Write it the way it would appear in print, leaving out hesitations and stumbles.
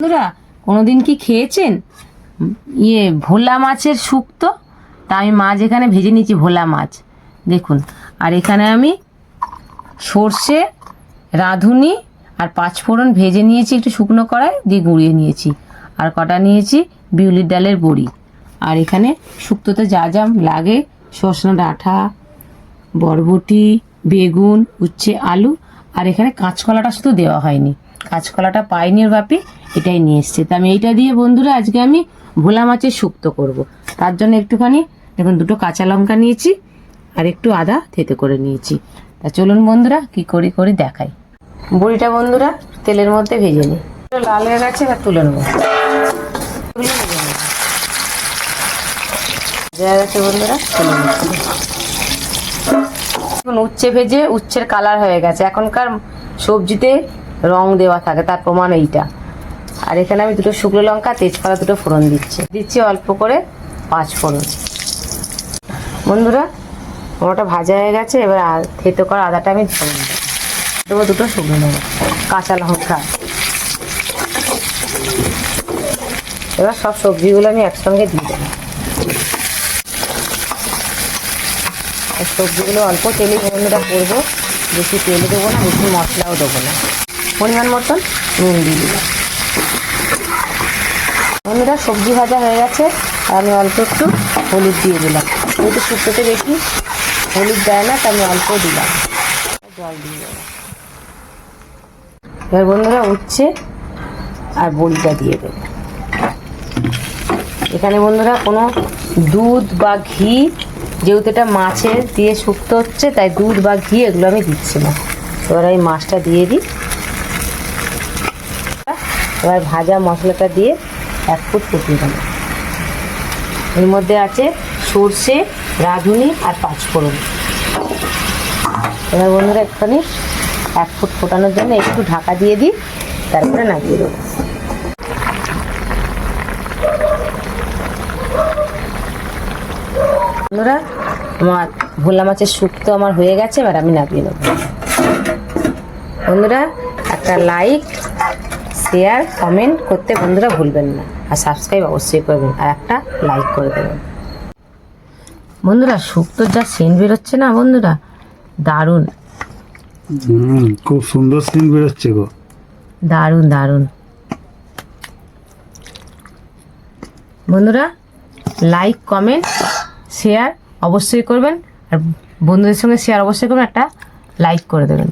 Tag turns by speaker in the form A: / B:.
A: বন্ধুরা, কোনোদিন কি খেয়েছেন ভোলা মাছের শুক্তো? তা আমি মাছ এখানে ভেজে নিয়েছি, ভোলা মাছ দেখুন। আর এখানে আমি সর্ষে, রাঁধুনি আর পাঁচফোড়ন ভেজে নিয়েছি, একটু শুকনো কড়াই দিয়ে গুঁড়িয়ে নিয়েছি। আর কটা নিয়েছি বিউলির ডালের বড়ি। আর এখানে শুক্তোতে যা যা লাগে, সজনে ডাঁটা, বরবটি, বেগুন, উচ্ছে, আলু। আর এখানে কাঁচকলাটা শুধু দেওয়া হয়নি, কাঁচকলাটা পাইনি ওর বাপি, এটাই নিয়ে এসছে। তা আমি এইটা দিয়ে বন্ধুরা আজকে আমি ভোলা মাছের শুক্তো করব। তার জন্য একটুখানি দেখুন দুটো কাঁচা লঙ্কা নিয়েছি আর একটু আদা থেতে করে নিয়েছি। তা চলুন বন্ধুরা কি করি দেখাই। বড়িটা বন্ধুরা তেলের মধ্যে ভেজে নিই, লাল হয়ে গেছে, এবার তুলে নেবো। বন্ধুরা তুলে নিচ্ছি। উচ্ছে ভেজে উচ্ছের কালার হয়ে গেছে। এখনকার সবজিতে রং দেওয়া থাকে, তার প্রমাণ এইটা। আর এখানে আমি দুটো শুকনো লঙ্কা, তেজপাতা দুটো ফোড়ন দিচ্ছি অল্প করে পাঁচফোড়ন। বন্ধুরা ওটা ভাজা হয়ে গেছে, এবার থেতো করা আদাটা আমি দেবো, দুটো শুকনো লঙ্কা, কাঁচা লঙ্কা। এবার সব সবজিগুলো আমি একসঙ্গে দিয়ে দেবো। সবজিগুলো অল্প তেলে বন্ধুরা করবো, বেশি তেলে দেবো না, বেশি মশলাও দেবো না, পরিমাণ মতন নুন দিয়ে দিলাম। বন্ধুরা সবজি ভাজা হয়ে গেছে, আর আমি অল্প একটু হলুদ দিয়ে দিলাম। যেহেতু শুক্তোতে বেশি হলুদ দেয় না, তাই আমি অল্প দিলাম, জল দিয়ে দেবো। এবার বন্ধুরা উচ্ছে আর বড়িটা দিয়ে দেবো। এখানে বন্ধুরা কোনো দুধ বা ঘি, যেহেতু এটা মাছের দিয়ে শুক্তো হচ্ছে, তাই দুধ বা ঘি এগুলো আমি দিচ্ছি না। এবার এই মাছটা দিয়ে দিই। এবার ভাজা মশলাটা দিয়ে 1 ফুট ফুটিয়ে দেবো। এর মধ্যে আছে সর্ষে, রাঁধুনি আর পাঁচফোড়ন। এবার বন্ধুরা একটুখানি 1 ফুট ফোটানোর জন্য একটু ঢাকা দিয়ে দিই, তারপরে নামিয়ে দেবো। বন্ধুরা আমার ভোলা মাছের শুক্তো আমার হয়ে গেছে, এবার আমি নামিয়ে নেব। বন্ধুরা একটা লাইক, শেয়ার, কমেন্ট করতে বন্ধুরা ভুলবেন না, আর সাবস্ক্রাইব অবশ্যই করবেন, আর একটা লাইক করে দেবেন। বন্ধুরা শুক্তোর যা সেন্ট বেরোচ্ছে না বন্ধুরা, দারুণ।
B: খুব সুন্দর সেন্ট বেরোচ্ছে গো,
A: দারুণ দারুণ। বন্ধুরা লাইক, কমেন্ট, শেয়ার অবশ্যই করবেন, আর বন্ধুদের সঙ্গে শেয়ার অবশ্যই করবেন, একটা লাইক করে দেবেন।